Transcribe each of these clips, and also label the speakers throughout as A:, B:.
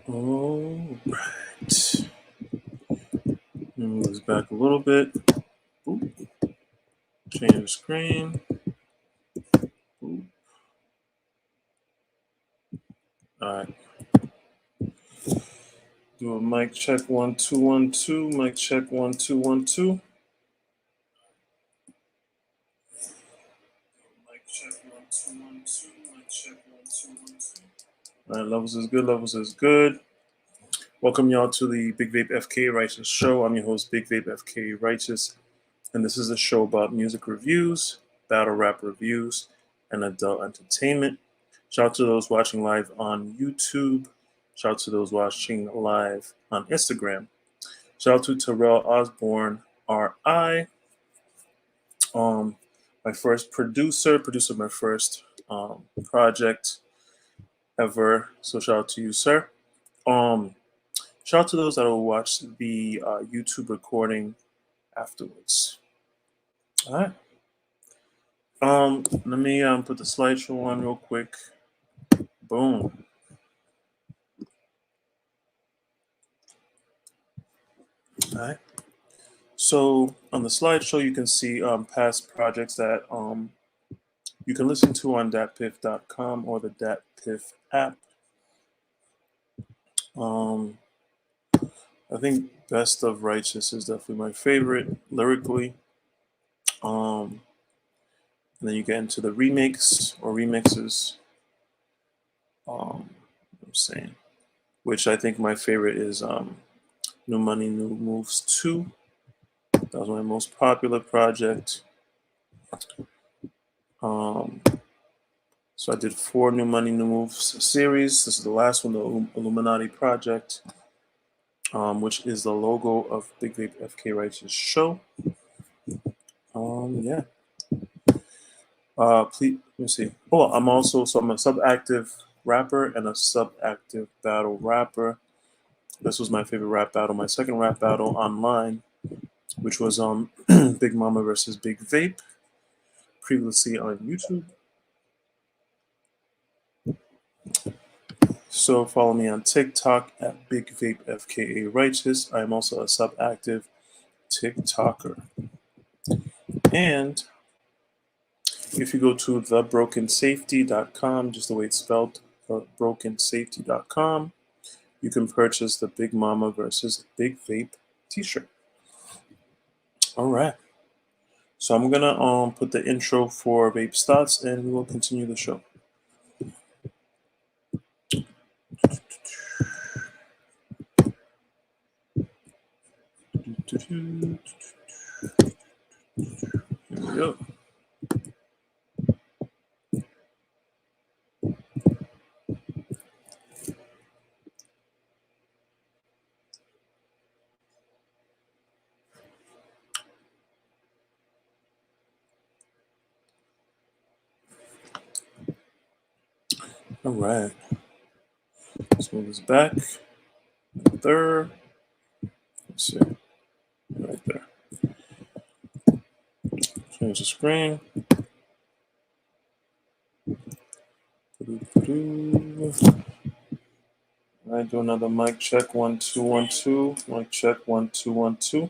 A: All right. Move this back a little bit. Oop. Change the screen. Oop. All right. Do a mic check 1 2 1 2. Mic check 1 2 1 2. Mic check 1 2 1 2. Mic check 1 2 1 2. All right, levels is good. Levels is good. Welcome y'all to the Big Vape FK Righteous show. I'm your host, Big Vape FK Righteous, and this is a show about music reviews, battle rap reviews, and adult entertainment. Shout out to those watching live on YouTube. Shout out to those watching live on Instagram. Shout out to Terrell Osborne, R.I. My first producer of my first project ever. So shout out to you, sir. Shout out to those that will watch the YouTube recording afterwards. All right. Let me put the slideshow on real quick. Boom. All right. So on the slideshow, you can see past projects that you can listen to on datpiff.com or the datpiff app. I think Best of Righteous is definitely my favorite lyrically. And then you get into the remakes or remixes. I'm saying, which I think my favorite is New Money, New Moves 2. That was my most popular project. So I did 4 New Money, New Moves series. This is the last one, the Illuminati Project, which is the logo of Big Vape FK Righteous show. Yeah. Please, let me see. Oh, I'm a sub-active rapper and a sub-active battle rapper. This was my favorite rap battle. My second rap battle online, which was Big Mama versus Big Vape, previously on YouTube. So follow me on TikTok at Big Vape FKA Righteous. I am also a sub-active TikToker. And if you go to thebrokensafety.com, just the way it's spelled, thebrokensafety.com, you can purchase the Big Mama versus Big Vape t-shirt. All right. So I'm gonna put the intro for Vape Stats and we will continue the show. Yep. All right. Let's move this back. There. Let's see. Right there. Change the screen. All right, do another mic check. 1 2 1 2. Mic check. 1 2 1 2.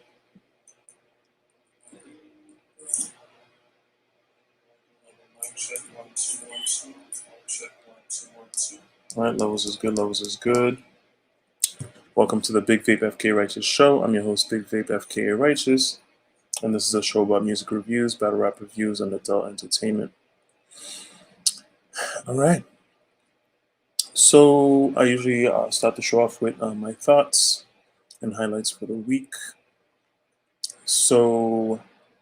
A: Check 1 2 1 2. Check 1 2 1 2. All right, levels is good. Levels is good. Welcome to the Big Vape FK Righteous Show. I'm your host, Big Vape FK Righteous, and this is a show about music reviews, battle rap reviews, and adult entertainment. All right. So I usually start the show off with my thoughts and highlights for the week. So,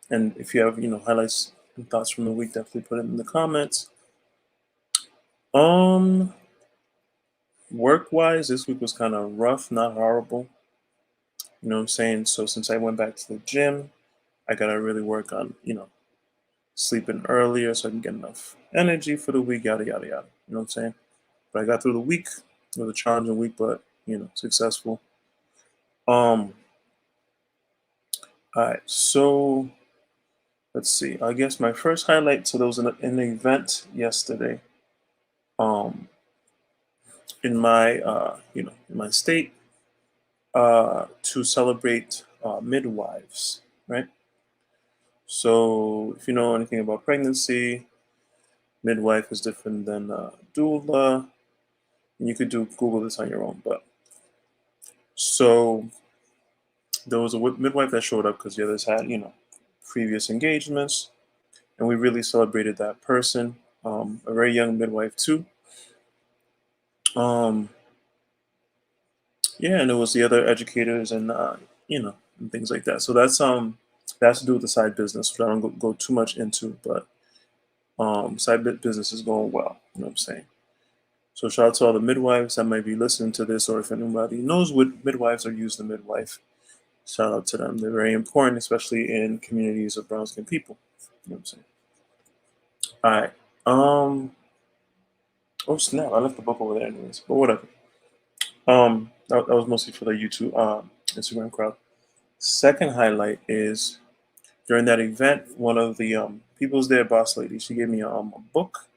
A: and if you have highlights and thoughts from the week, definitely put it in the comments. Work-wise, this week was kind of rough, not horrible. You know what I'm saying? So since I went back to the gym, I gotta really work on sleeping earlier so I can get enough energy for the week. Yada yada yada. You know what I'm saying? But I got through the week. It was a challenging week, but successful. All right, so let's see. I guess my first highlight. So there was an event yesterday. In my in my state, to celebrate midwives, right? So if you know anything about pregnancy, midwife is different than doula. And you could Google this on your own, but so there was a midwife that showed up because the others had previous engagements, and we really celebrated that person. A very young midwife too. Um, yeah, and it was the other educators and and things like that. So that's to do with the side business, which I don't go too much into, but side business is going well. You know what I'm saying? So shout out to all the midwives that might be listening to this, or if anybody knows what midwives or use the midwife, shout out to them. They're very important, especially in communities of brown skinned people. You know what I'm saying? All right. Oh snap! I left the book over there, anyways. But whatever. That was mostly for the YouTube, Instagram crowd. Second highlight is during that event, one of the people's there, boss lady, she gave me a book.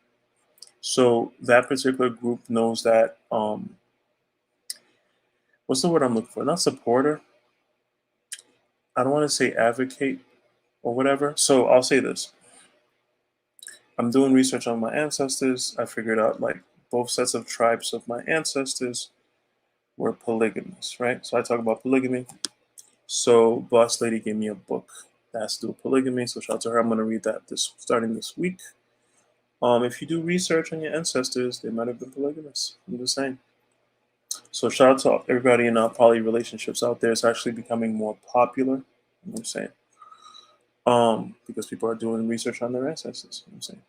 A: So that particular group knows that what's the word I'm looking for? Not supporter. I don't want to say advocate or whatever. So I'll say this. I'm doing research on my ancestors. I figured out like both sets of tribes of my ancestors were polygamous, right? So I talk about polygamy. So boss lady gave me a book that has to do with polygamy. So shout out to her. I'm going to read that starting this week. If you do research on your ancestors, they might have been polygamous. I'm just saying. So shout out to everybody in poly relationships out there. It's actually becoming more popular. You know what I'm saying? Because people are doing research on their ancestors. You know what I'm saying?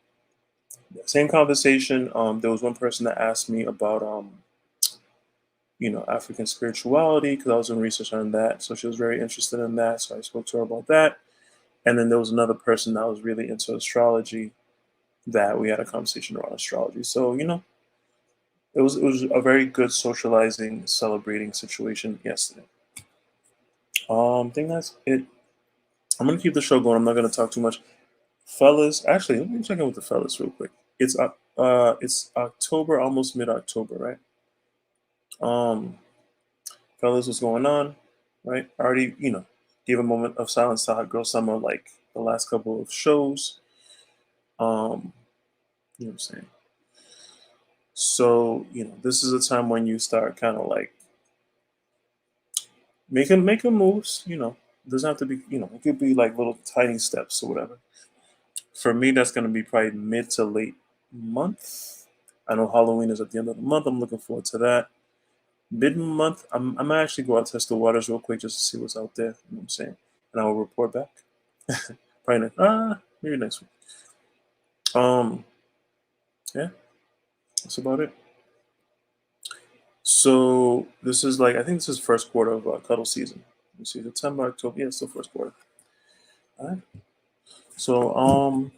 A: Same conversation. There was one person that asked me about African spirituality because I was doing research on that. So she was very interested in that. So I spoke to her about that. And then there was another person that was really into astrology that we had a conversation around astrology. So, it was a very good socializing, celebrating situation yesterday. I think that's it. I'm gonna keep the show going. I'm not gonna talk too much. Fellas, actually, let me check in with the fellas real quick. It's October, almost mid-October, right? Fellas, what's going on? Right? I already, gave a moment of silence to Hot Girl Summer like the last couple of shows. You know what I'm saying? So, this is a time when you start kind of like making moves, It doesn't have to be, it could be like little tiny steps or whatever. For me, that's gonna be probably mid to late month. I know Halloween is at the end of the month. I'm looking forward to that. Mid-month, I'm gonna actually go out test the waters real quick just to see what's out there. You know what I'm saying? And I will report back. Probably maybe next week. Yeah, that's about it. So this is like I think this is first quarter of cuddle season. Let me see, September, October. Yeah, it's still first quarter. All right. So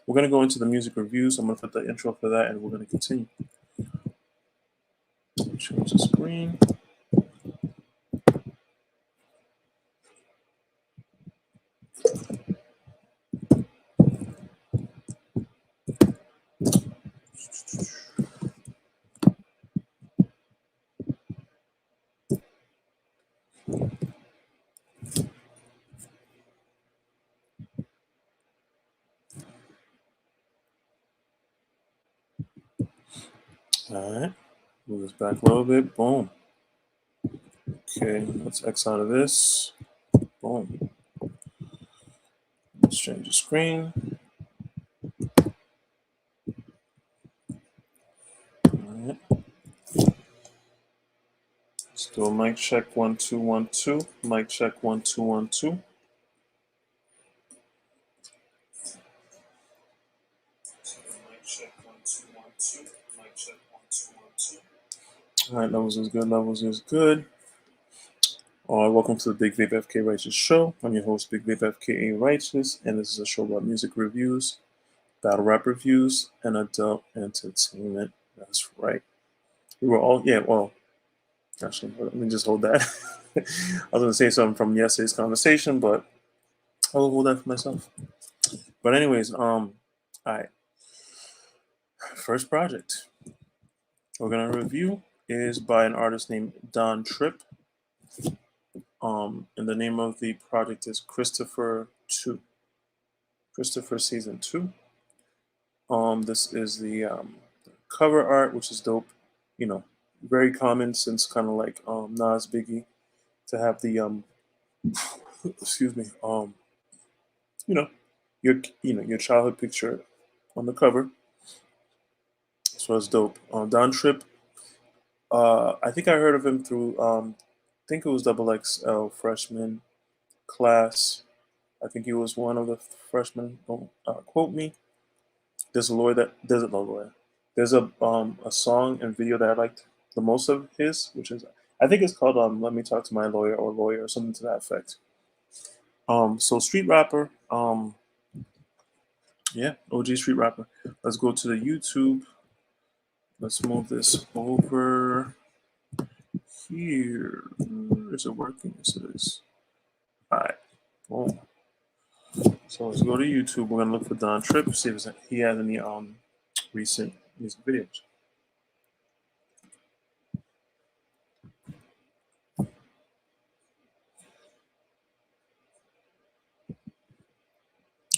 A: we're gonna go into the music reviews. I'm gonna put the intro for that, and we're gonna continue. Change the screen. All right. Move this back a little bit. Boom. Okay, let's X out of this. Boom. Let's change the screen. All right. Let's do a mic check 1 2 1 2. Mic check 1 2 1 2. Mic check 1 2 1 2. Mic check 1 2 1 2. All right, levels is good. Levels is good. All right, welcome to the Big Vape FK Righteous Show. I'm your host, Big Vape FKA Righteous, and this is a show about music reviews, battle rap reviews, and adult entertainment. That's right. We were all, yeah, well, actually, let me just hold that. I was going to say something from yesterday's conversation, but I'll hold that for myself. But anyways, all right. First project we're going to review is by an artist named Don Tripp. And the name of the project is Christopher 2. Christopher Season 2. This is the cover art, which is dope. You know, very common since kind of like Nas Biggie to have the excuse me, you know, your childhood picture on the cover. So it's dope. Don Tripp. I think I heard of him through I think it was Double XL freshman class. I think he was one of the freshmen. Don't quote me. There's a lawyer that there's a no lawyer. There's a song and video that I liked the most of his, which is I think it's called "Let Me Talk to My Lawyer" or "Lawyer" or something to that effect. So street rapper. Yeah, OG street rapper. Let's go to the YouTube. Let's move this over here. Is it working? Yes, it is. All right. Boom. So let's go to YouTube. We're gonna look for Don Tripp. See if he has any recent music videos.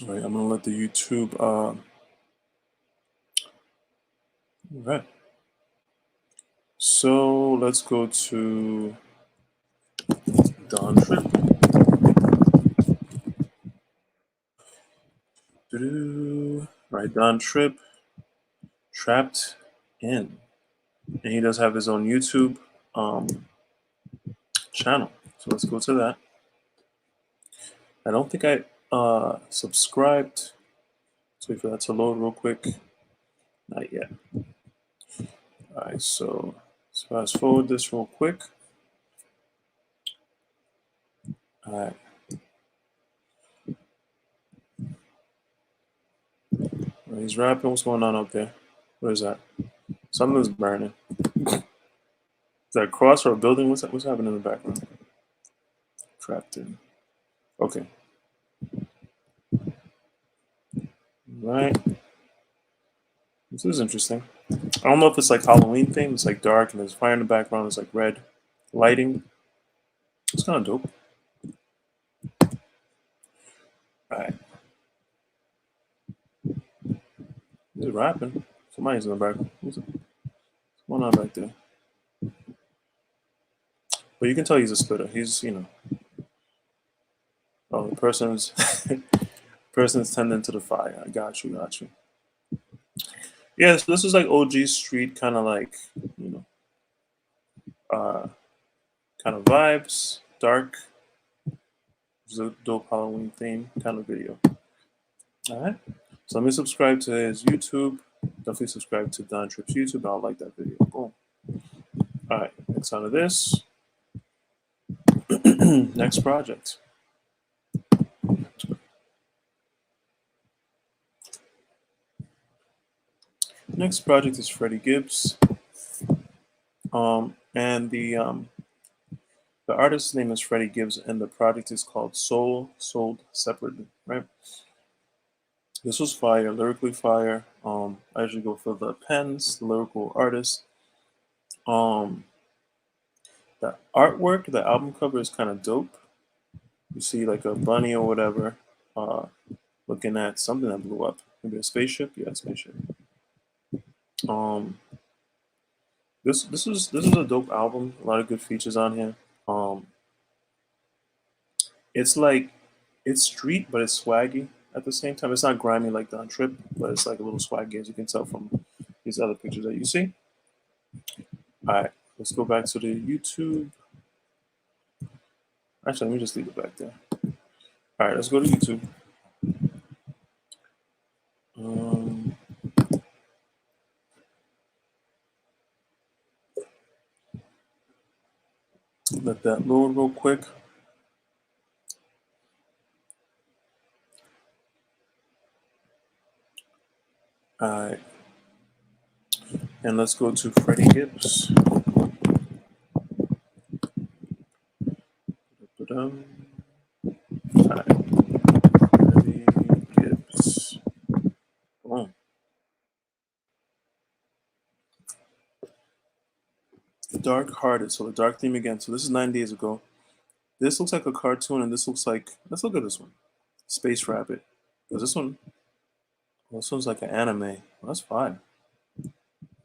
A: All right, I'm gonna let the YouTube. All right. So let's go to Don Tripp. Right, Don Tripp, Trapped In, and he does have his own YouTube channel. So let's go to that. I don't think I subscribed. Let's wait for that to load real quick. Not yet. All right, so let's fast forward this real quick. All right. He's rapping. What's going on up there? What is that? Something's burning. Is that a cross or a building? What's happening in the background? Trapped in. Okay. Right. This is interesting. I don't know if it's like Halloween thing. It's like dark and there's fire in the background. It's like red lighting. It's kind of dope. All right. He's rapping. Somebody's in the background. What's going on back there? But you can tell he's a spitter. He's, oh, the person's tending to the fire. I got you. Yeah, so this is like OG Street, kind of like, uh, kind of vibes, dark. which is a dope Halloween theme kind of video. All right. So let me subscribe to his YouTube. Definitely subscribe to Don Tripp's YouTube. I'll like that video. Boom. All right. Next on to this. Next project. Next project is Freddie Gibbs. And the artist's name is Freddie Gibbs, and the project is called Soul Sold Separately, right? This was fire, lyrically fire. I usually go for the pens, the lyrical artist. The artwork, the album cover is kind of dope. You see like a bunny or whatever, looking at something that blew up. Maybe a spaceship? Yeah, a spaceship. This is a dope album. A lot of good features on here. It's like it's street, but it's swaggy at the same time. It's not grimy like Don Trip, but it's like a little swaggy, as you can tell from these other pictures that you see. All right, let's go back to the YouTube. Actually, let me just leave it back there. All right, let's go to YouTube. Let that load real quick. All right, and let's go to Freddie Gibbs. All right, Freddie Gibbs. Boom. Dark Hearted, so the dark theme again. So this is 9 days ago. This looks like a cartoon, and this looks like, let's look at this one. Space Rabbit. Because this one's like an anime. Well, that's fine.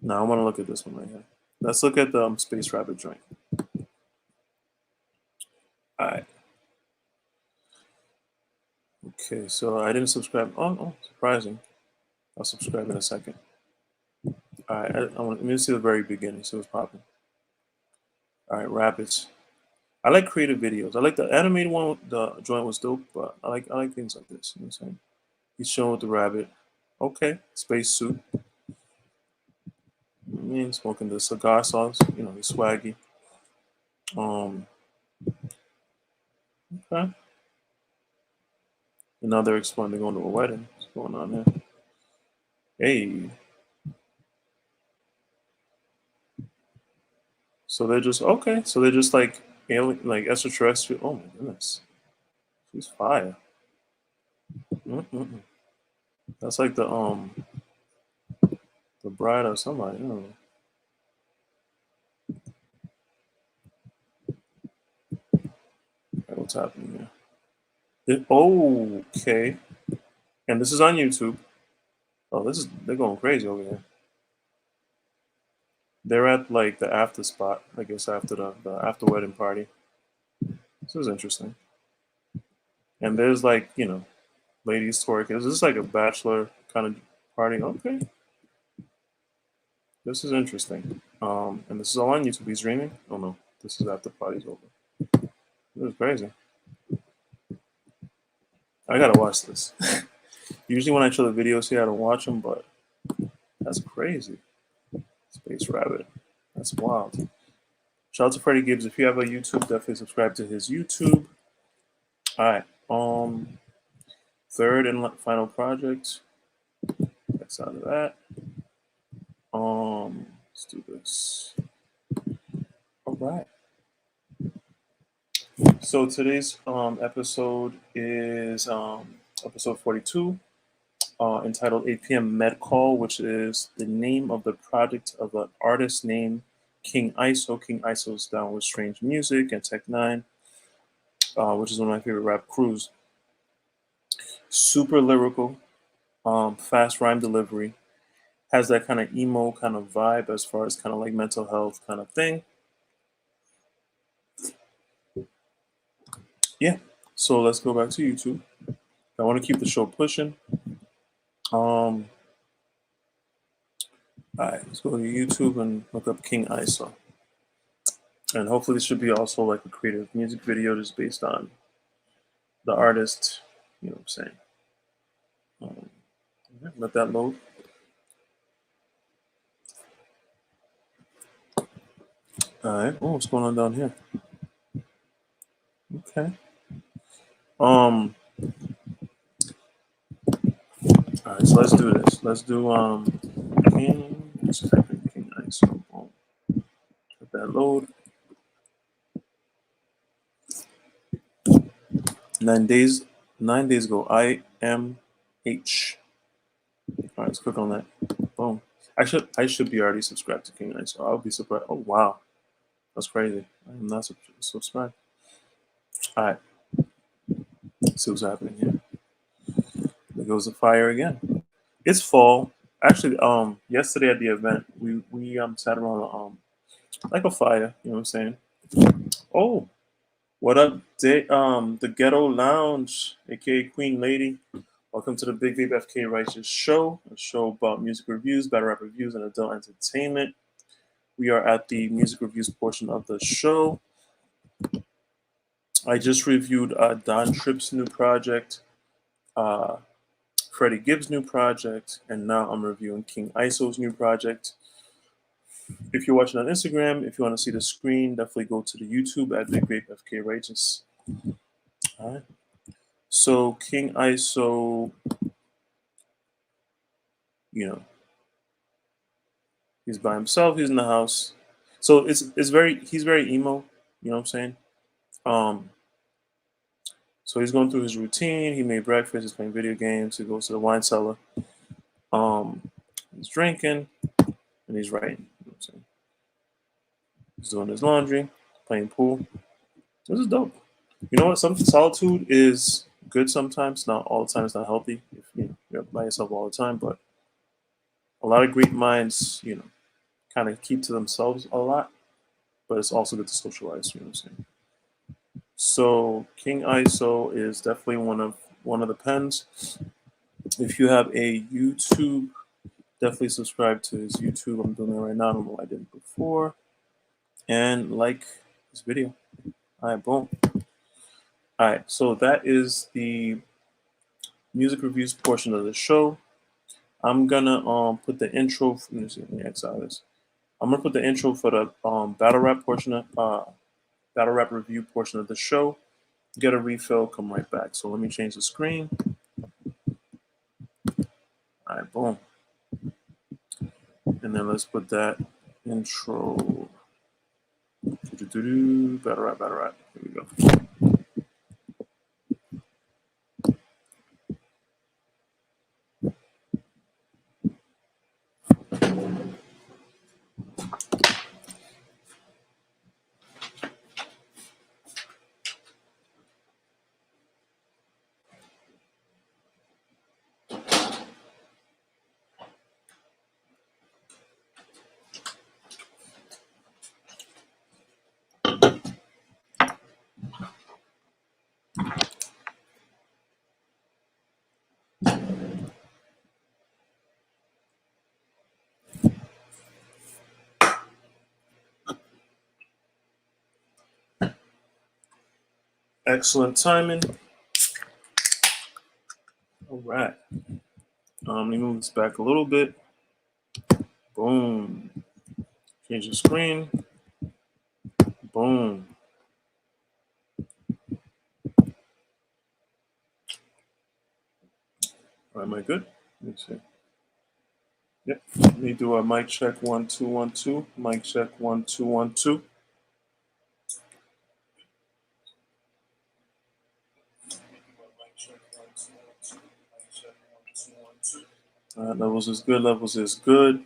A: Now I want to look at this one right here. Let's look at the Space Rabbit joint. All right. Okay, so I didn't subscribe. Oh, surprising. I'll subscribe in a second. All right, let me see the very beginning. See what's popping. All right, rabbits. I like creative videos. I like the animated one. The joint was dope, but I like things like this. You know what I'm saying? He's showing with the rabbit. Okay, space suit. I mean, smoking the cigar sauce. You know, he's swaggy. Okay. And now they're exploring. They're going to a wedding. What's going on there? Hey. So they're just okay. So they're just like alien, like extraterrestrial. Oh my goodness, she's fire. Mm-mm-mm. That's like the bride or somebody. I don't know. What's happening here? Okay. And this is on YouTube. Oh, they're going crazy over here. They're at like the after spot, I guess, after the after wedding party. This is interesting. And there's like, you know, ladies twerking. This is like a bachelor kind of party. Okay. This is interesting. And this is all on YouTube. He's dreaming. Oh no, this is after the party's over. This is crazy. I gotta watch this. Usually when I show the videos here, I don't watch them, but that's crazy. Space Rabbit. That's wild. Shout out to Freddie Gibbs. If you have a YouTube, definitely subscribe to his YouTube. All right. Third and final project. That's out of that. Let's do this. All right. So today's episode is episode 42, entitled 8pmmedcall, which is the name of the project of an artist named King ISO. King ISO's down with Strange Music and Tech Nine, which is one of my favorite rap crews. Super lyrical, fast rhyme delivery, has that kind of emo kind of vibe as far as kind of like mental health kind of thing. Yeah, so let's go back to YouTube. I want to keep the show pushing. All right, let's go to YouTube and look up King ISO. And hopefully this should be also like a creative music video just based on the artist. You know what I'm saying? Let that load. All right. Oh, what's going on down here? Okay. All right. So let's do this. Let's do King. Let's type in King ISO. Boom. Let that load. 9 days. 9 days ago. IMH. All right. Let's click on that. Boom. I should be already subscribed to King ISO. I'll be surprised. Oh wow. That's crazy. I am not subscribed. All right. Let's see what's happening here. There goes the fire again. It's fall. Actually, yesterday at the event, we sat around like a fire. You know what I'm saying? Oh, what up, the Ghetto Lounge, aka Queen Lady. Welcome to the Big Vape FK Righteous Show, a show about music reviews, battle rap reviews, and adult entertainment. We are at the music reviews portion of the show. I just reviewed Don Tripp's new project, Freddie Gibbs' new project, and now I'm reviewing King ISO's new project. If you're watching on Instagram, if you want to see the screen, definitely go to the YouTube at bigvapefkawriteous. All right. So King ISO, he's by himself. He's in the house. So he's very emo. You know what I'm saying? So he's going through his routine. He made breakfast. He's playing video games. He goes to the wine cellar. He's drinking and he's writing. You know what I'm saying? He's doing his laundry, playing pool. This is dope. You know what? Some solitude is good sometimes. Not all the time. It's not healthy if you're by yourself all the time. But a lot of great minds, kind of keep to themselves a lot. But it's also good to socialize. You know what I'm saying? So King ISO is definitely one of the pens. If you have a YouTube, definitely subscribe to his YouTube. I'm doing it right now. I don't know why I didn't before. And like this video. All right, boom. All right, so that is the music reviews portion of the show. I'm gonna put the intro. Let me see. Let me exile this. I'm gonna put the intro for the battle rap portion of battle rap review portion of the show. Get a refill. Come right back. So let me change the screen. All right, boom. And then let's put that intro. Battle rap, battle rap. Here we go. Excellent timing. All right. Let me move this back a little bit. Boom. Change the screen. Boom. All right, am I good? Let me see. Yep. Let me do a mic check 1 2 1 2. Mic check 1 2 1 2. All right, levels is good. Levels is good.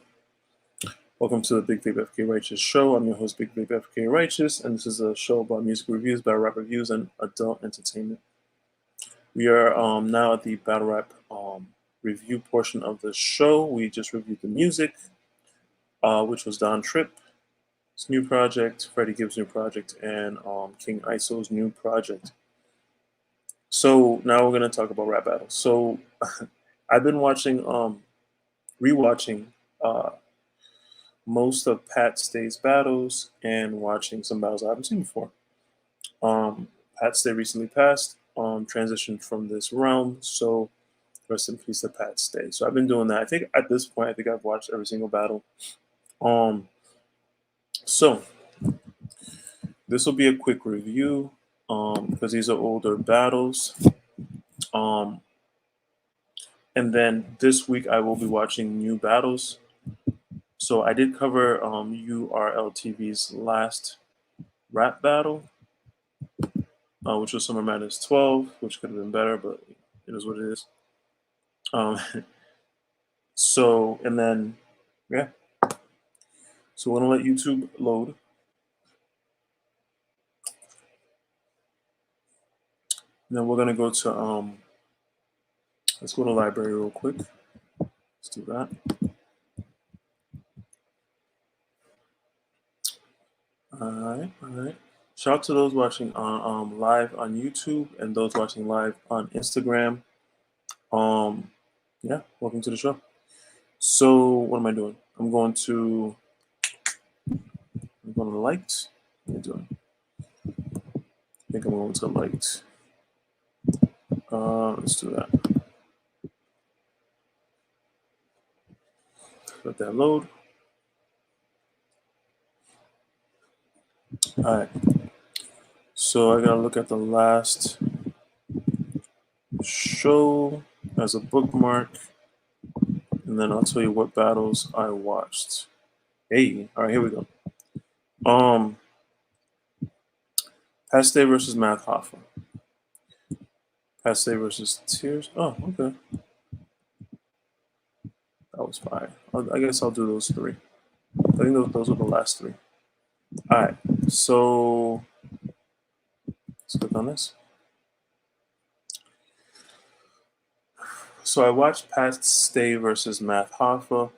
A: Welcome to the Big Vape FK Righteous Show. I'm your host, Big Vape FK Righteous, and this is a show about music reviews, battle rap reviews, and adult entertainment. We are now at the battle rap review portion of the show. We just reviewed the music, which was Don Tripp's new project, Freddie Gibbs' new project, and King ISO's new project. So now we're going to talk about rap battles. So I've been watching, rewatching most of Pat Stay's battles and watching some battles I haven't seen before. Pat Stay recently passed. transitioned from this realm. So rest in peace to Pat Stay. So I've been doing that. I think at this point, I think I've watched every single battle. So this will be a quick review because these are older battles. And then this week I will be watching new battles. So I did cover URLTV's last rap battle, which was Summer Madness 12, which could have been better, but it is what it is. So, and then, yeah. So we're going to let YouTube load. And then we're going to go to, let's go to library real quick. Let's do that. All right. Shout out to those watching on live on YouTube and those watching live on Instagram. Yeah, welcome to the show. So what am I doing? I'm going to liked. What am I doing? I think I'm going to liked. Let's do that. Let that load. All right. So I gotta look at the last show as a bookmark, and then I'll tell you what battles I watched. Hey, all right, here we go. Paste versus Math Hoffa. Paste versus Tears. Oh, okay. That was fire. I guess I'll do those three. I think those are the last three. All right, so let's click on this. So I watched Paste versus Math Hoffa.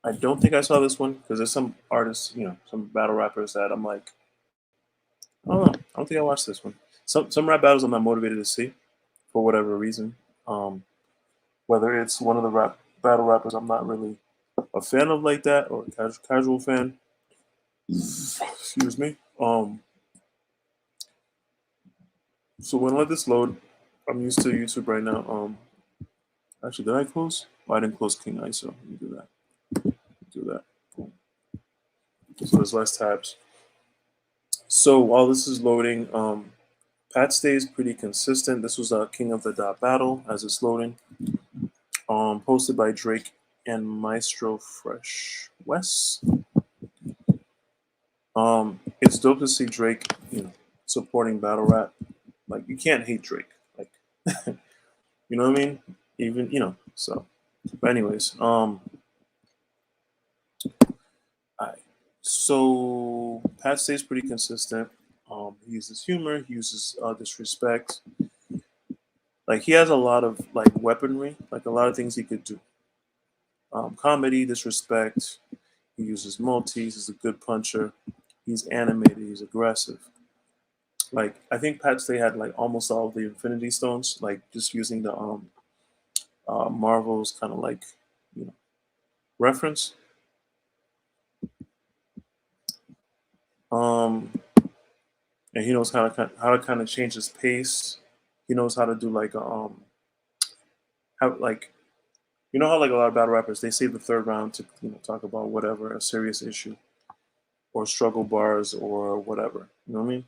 A: I don't think I saw this one because there's some artists, some battle rappers that I'm like, I don't know. I don't think I watched this one. Some rap battles I'm not motivated to see for whatever reason. Whether it's one of the battle rappers I'm not really a fan of like that, or a casual fan. Excuse me. So when I let this load, I'm used to YouTube right now. Actually, did I close? Oh, I didn't close King ISO. Let me do that. Do that. Boom. So there's less tabs. So while this is loading, Pat stays pretty consistent. This was King of the Dot battle as it's loading. Posted by Drake and Maestro Fresh West. It's dope to see Drake, supporting battle rap. Like, you can't hate Drake. Like, you know what I mean? Even, so. But anyways, so Pat stays pretty consistent. He uses humor. He uses disrespect. Like, he has a lot of like weaponry, like a lot of things he could do. Comedy, disrespect. He uses multis. He's a good puncher. He's animated. He's aggressive. Like, I think Pat Stay had like almost all of the Infinity Stones, like just using the Marvel's kind of like reference. And he knows how to kind of change his pace. He knows how to do like how like how like a lot of battle rappers they save the third round to talk about whatever a serious issue or struggle bars or whatever. You know what I mean?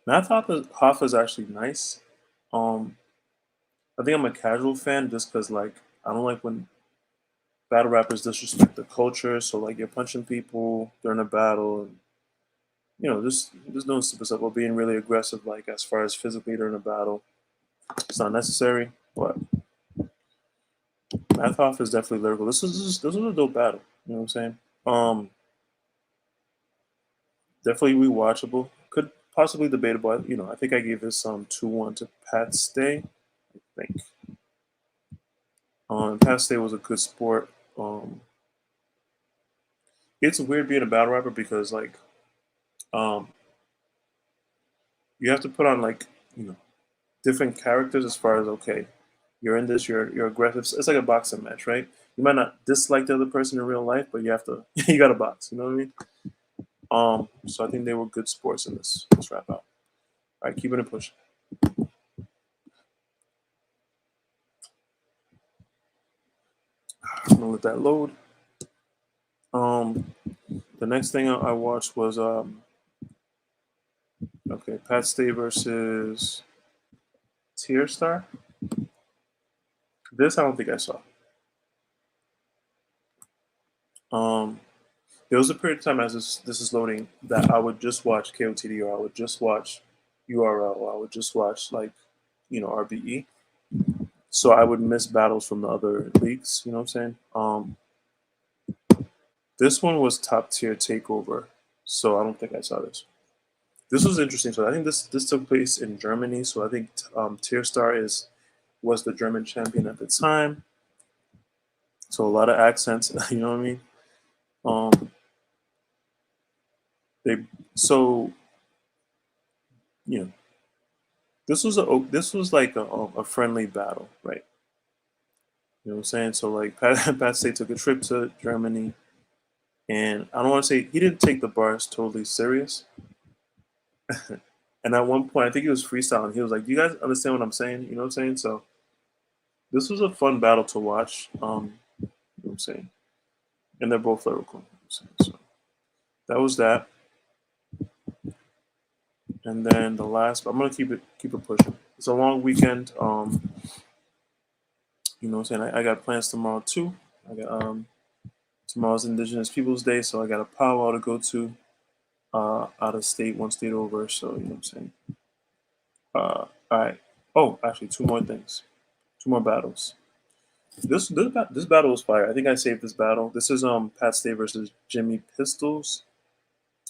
A: Math Hoffa is actually nice. I think I'm a casual fan just because like I don't like when battle rappers disrespect the culture. So like you're punching people during a battle, and just doing stupid stuff or being really aggressive, like as far as physically during a battle. It's not necessary, but Math Hoffa is definitely lyrical. This was a dope battle. You know what I'm saying? Definitely rewatchable. Could possibly debatable. I think I gave this 2-1 to Pat Stay. I think. Pat Stay was a good sport. It's weird being a battle rapper because like, you have to put on like different characters as far as okay, you're in this, you're aggressive. It's like a boxing match, right? You might not dislike the other person in real life, but you have to you got to box. You know what I mean? So I think they were good sports in this rap out. All right, keeping it pushing. I'm gonna let that load. The next thing I watched was okay, Pat Stay versus Tier Star. This I don't think I saw. There was a period of time as this is loading that I would just watch KOTD, or I would just watch URL, or I would just watch RBE. So I would miss battles from the other leagues. You know what I'm saying? This one was top tier takeover, so I don't think I saw this. This was interesting. So I think this took place in Germany. So I think Tier Star was the German champion at the time. So a lot of accents. You know what I mean? They so you know this was like a friendly battle, right? You know what I'm saying? So like Pat Stay took a trip to Germany, and I don't want to say he didn't take the bars totally serious. And at one point, I think he was freestyling. He was like, "Do you guys understand what I'm saying?" You know what I'm saying? So this was a fun battle to watch. You know what I'm saying? And they're both lyrical. You know what I'm saying? So that was that. And then the last, I'm gonna keep it pushing. It's a long weekend. You know what I'm saying? I got plans tomorrow too. I got tomorrow's Indigenous Peoples Day, so I got a powwow to go to out of state, one state over. So you know what I'm saying. All right. Oh, actually, two more things, two more battles. This battle was fire. I think I saved this battle. This is Pat Stay versus Jimmy Pistols.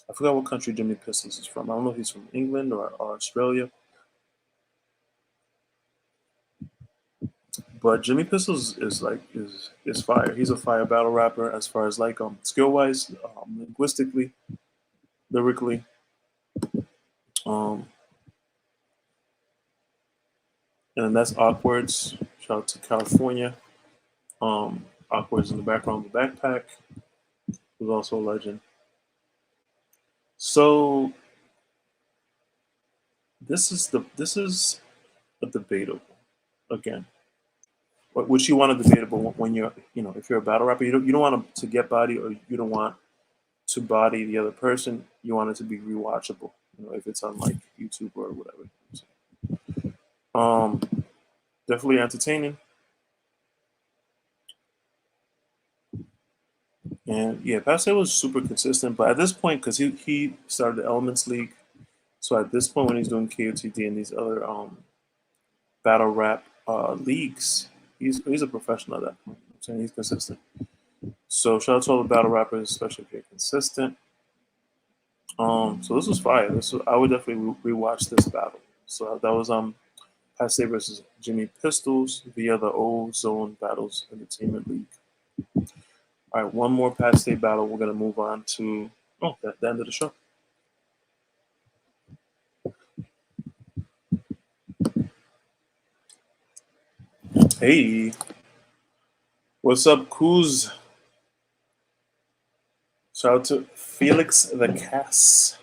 A: I forgot what country Jimmy Pistols is from. I don't know if he's from England or Australia. But Jimmy Pistols is fire. He's a fire battle rapper as far as like skill wise, linguistically, lyrically. Um, and then that's Awkwards. Shout out to California. Awkwards in the background of the backpack was also a legend. So this is a debatable again. Which you want a debatable when you're if you're a battle rapper, you don't want to get body, or you don't want to body the other person. You want it to be rewatchable. If it's on like YouTube or whatever. Um, Definitely entertaining. And yeah, Pascal was super consistent, but at this point, because he started the Elements League, so at this point when he's doing KOTD and these other battle rap leagues, he's a professional at that point. So he's consistent. So shout out to all the battle rappers, especially if you're consistent. So this was fire. I would definitely rewatch this battle. So that was Pat Stay versus Jimmy Pistols via the Ozone Battles Entertainment League. All right, one more Pat Stay battle. We're gonna move on to the end of the show. Hey, what's up, Kuz? Shout out to Felix the Cass.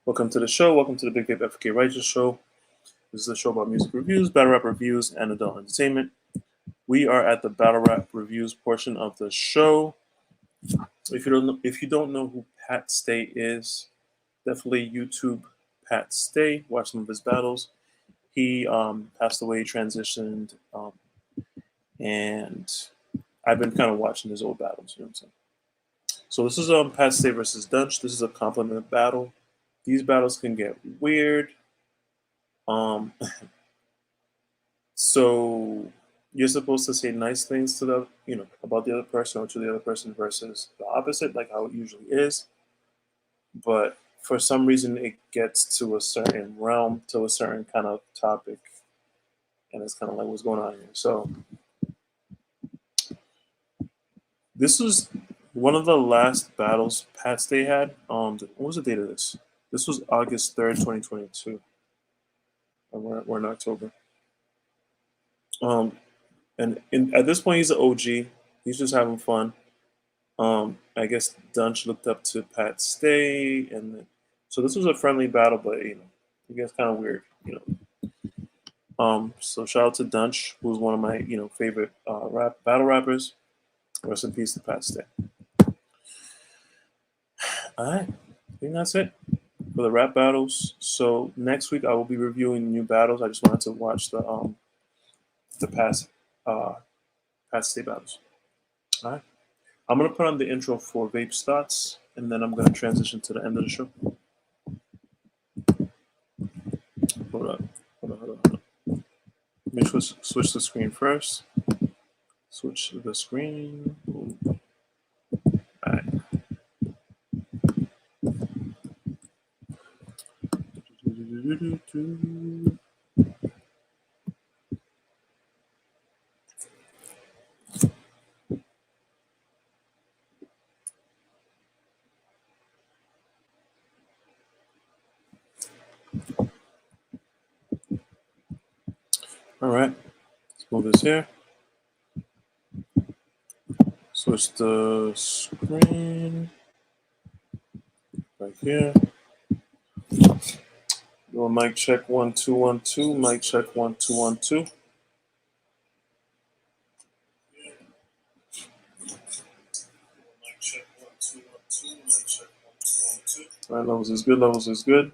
A: Welcome to the show. Welcome to the Big Vape FKawriteous show. This is a show about music reviews, battle rap reviews, and adult entertainment. We are at the battle rap reviews portion of the show. If you don't know who Pat Stay is, definitely YouTube Pat Stay. Watch some of his battles. He passed away, transitioned, and I've been kind of watching his old battles. You know what I'm saying? So this is Pat Stay versus Dunch. This is a compliment battle. These battles can get weird. So you're supposed to say nice things to about the other person or to the other person versus the opposite, like how it usually is. But for some reason, it gets to a certain realm, to a certain kind of topic, and it's kind of like what's going on here. So this was one of the last battles Pat Stay had. What was the date of this? This was August 3rd, 2022. And we're in October. At this point, he's an OG. He's just having fun. I guess Dunch looked up to Pat Stay, and so this was a friendly battle, but it gets kind of weird. So shout out to Dunch, who's one of my favorite battle rappers. Rest in peace to Pat Stay. All right, I think that's it for the rap battles. So next week I will be reviewing new battles. I just wanted to watch the past state battles. All right, I'm gonna put on the intro for Vape Stats, and then I'm gonna transition to the end of the show. Hold up, hold up. Make sure to switch the screen first. Switch the screen. Boom. All right. All right. Let's move this here. Switch the screen right here. Do a mic check 1 2 1 2. Mic check 1 2 1 2. All right, levels is good. Levels is good.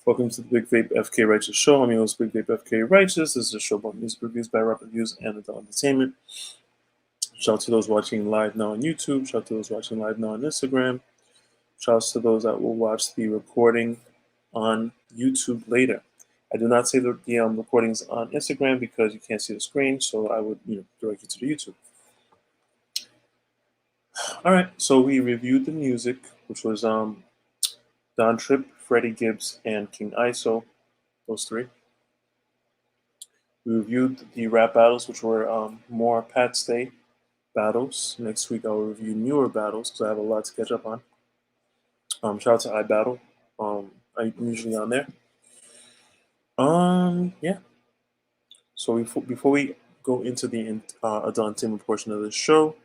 A: Welcome to the Big Vape FK Righteous Show. I'm your host, Big Vape FK Righteous. This is a show about music reviews, by rap reviews, and adult entertainment. Shout out to those watching live now on YouTube. Shout out to those watching live now on Instagram. Shout out to those that will watch the recording on YouTube later. I do not say the recordings on Instagram because you can't see the screen, so I would direct you to the YouTube. All right, so we reviewed the music, which was Don Tripp, Freddie Gibbs, and King ISO, those three. We reviewed the rap battles, which were more Pat Stay battles. Next week I'll review newer battles because I have a lot to catch up on. Shout out to iBattle. I'm usually on there. Yeah. So before we go into the adult entertainment portion of the show,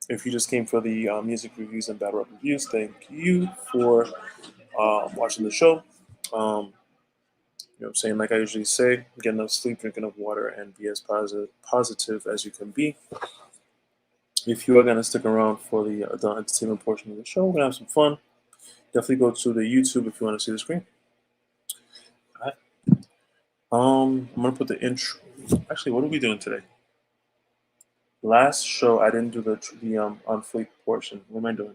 A: if you just came for the music reviews and battle rap reviews, thank you for watching the show. You know what I'm saying? Like I usually say, get enough sleep, drink enough water, and be as positive as you can be. If you are going to stick around for the adult entertainment portion of the show, we're going to have some fun. Definitely go to the YouTube if you want to see the screen. All right. I'm going to put the intro. Actually, what are we doing today? Last show, I didn't do the on fleek portion. What am I doing?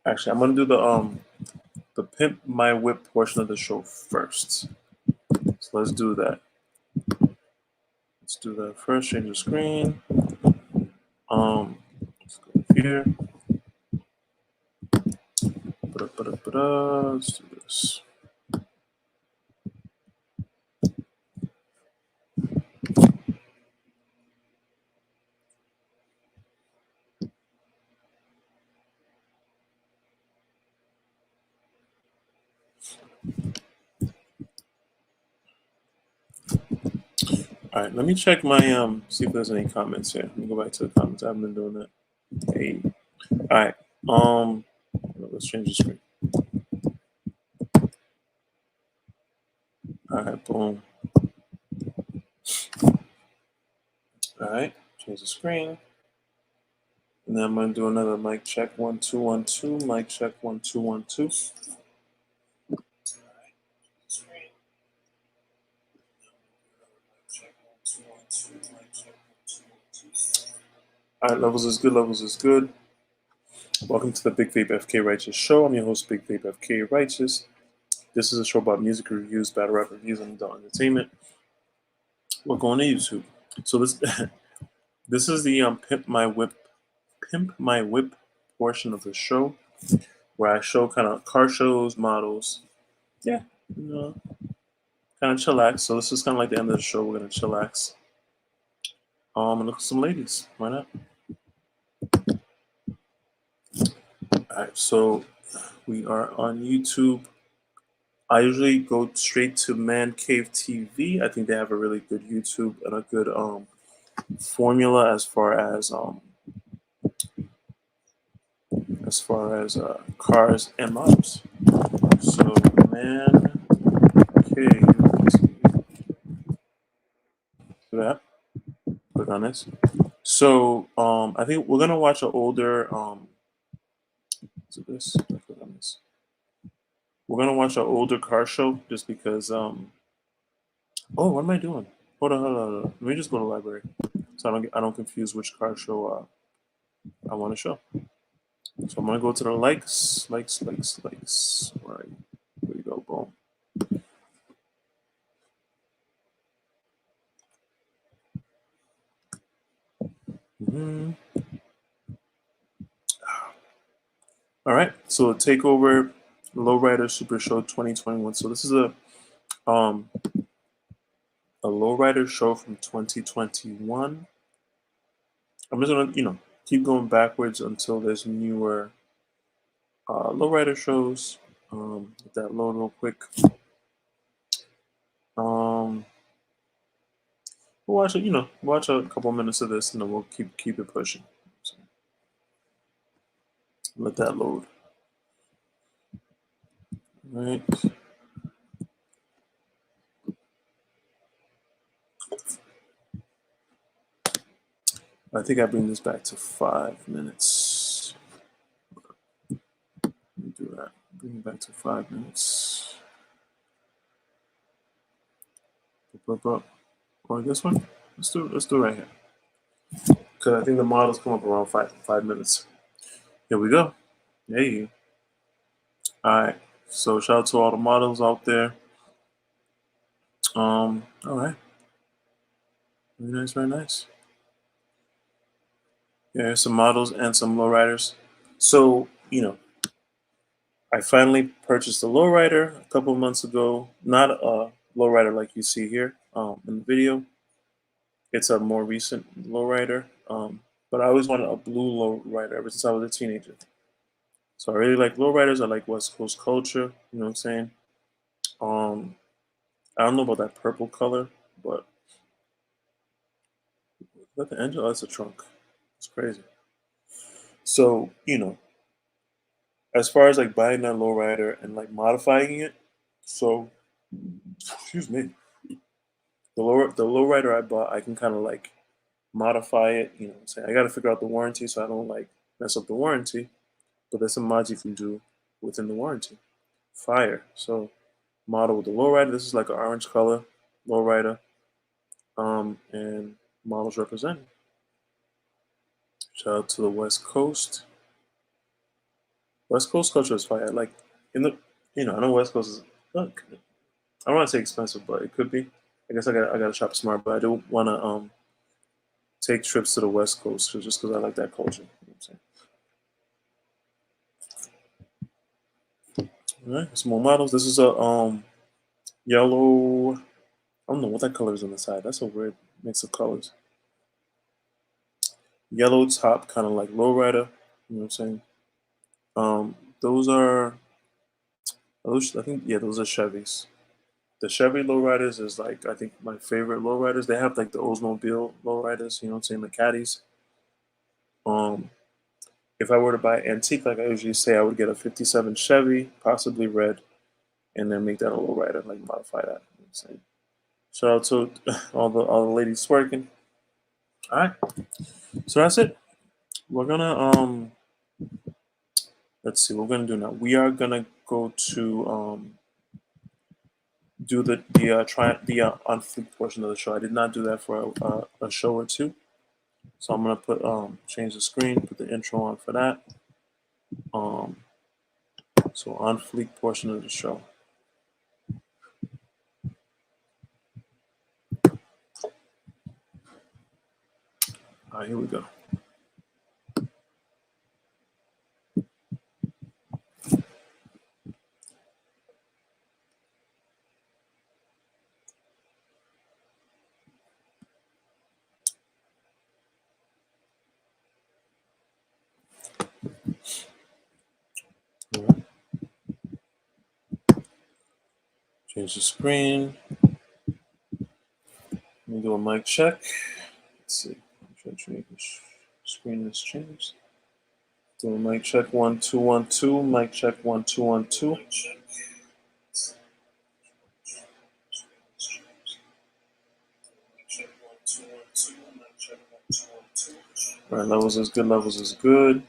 A: Actually, I'm going to do the Pimp My Whip portion of the show first. So let's do that. Let's do that first. Change the screen. Let's go here. Let's do this. All right, let me check my see if there's any comments here. Let me go back to the comments. I haven't been doing that. Hey, all right. Let's change the screen. All right, boom. All right, change the screen. And then I'm gonna do another mic check 1 2 1 2. Mic check 1 2 1 2. All right, levels is good. Levels is good. Welcome to the Big Vape FK Righteous Show. I'm your host, Big Vape FK Righteous. This is a show about music reviews, battle rap reviews, and adult entertainment. We're going to YouTube. So this this is the Pimp My Whip portion of the show, where I show kind of car shows, models. Yeah, kind of chillax. So this is kind of like the end of the show. We're gonna chillax. And look at some ladies. Why not? All right, so we are on YouTube. I usually go straight to Man Cave TV. I think they have a really good YouTube and a good formula as far as cars and models. So Man honest. So I think we're gonna watch an older is it this? I click on this. We're gonna watch an older car show just because oh, what am I doing? Hold on. Let me just go to the library so I don't confuse which car show I want to show. So I'm gonna go to the likes. All right, here we go. Boom. All right, so Takeover Lowrider Super Show 2021. So this is a lowrider show from 2021. I'm just gonna keep going backwards until there's newer lowrider shows. Let that load real quick. We'll watch a couple minutes of this, and then we'll keep it pushing. So let that load. All right. I think I bring this back to 5 minutes. Let me do that. Bring it back to 5 minutes. Or this one. Let's do it right here. Because I think the models come up around 5 minutes. Here we go. Hey. All right. So shout out to all the models out there. All right. Very nice. Yeah, here's some models and some lowriders. So, I finally purchased a lowrider a couple of months ago. Not a lowrider like you see here in the video. It's a more recent lowrider. But I always wanted a blue lowrider ever since I was a teenager. So I really like lowriders. I like West Coast culture. You know what I'm saying? I don't know about that purple color, but look at the engine. Oh, that's a trunk. It's crazy. So, as far as like buying that lowrider and like modifying it, so excuse me, the lowrider I bought, I can kind of like modify it. You know what I'm saying? I got to figure out the warranty so I don't like mess up the warranty. But there's some mods you can do within the warranty. Fire. So model with the lowrider. This is like an orange color lowrider. And models represented. Shout out to the West Coast. West Coast culture is fire. Like in the, I know West Coast is. Look, I don't want to say expensive, but it could be. I guess I got to shop smart, but I do want to take trips to the West Coast just because I like that culture. You know what I'm saying? All right, some more models. This is a yellow. I don't know what that color is on the side. That's a weird mix of colors. Yellow top, kind of like lowrider. You know what I'm saying? Those are those. I think those are Chevys. The Chevy lowriders is like I think my favorite lowriders. They have like the Oldsmobile lowriders. You know what I'm saying? The caddies. If I were to buy antique, like I usually say, I would get a '57 Chevy, possibly red, and then make that a lowrider, like modify that. You know what I'm saying? Shout out to all the ladies twerking. All right, so that's it. We're gonna let's see what we're gonna do now. We are gonna go to do the on fleek portion of the show. I did not do that for a show or two, so I'm gonna put change the screen, put the intro on for that. So on fleek portion of the show. All right, here we go. All right. Change the screen. Let me do a mic check. Let's see. I'm trying to make screen is changed. Do a mic check 1 2 1 2. Mic check 1 2 1 2. All right, levels is good. Levels is good.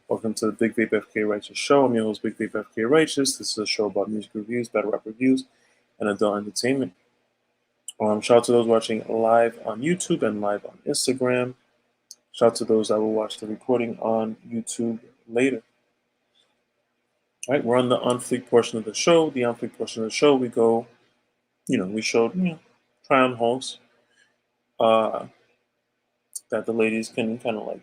A: Welcome to the Big Vape FK Righteous Show. I'm your host, Big Vape FK Righteous. This is a show about music reviews, battle rap reviews, and adult entertainment. Shout out to those watching live on YouTube and live on Instagram. Shout out to those that will watch the recording on YouTube later. All right, we're on the on fleek portion of the show. The on fleek portion of the show, we go, we showed, try on hauls that the ladies can kind of like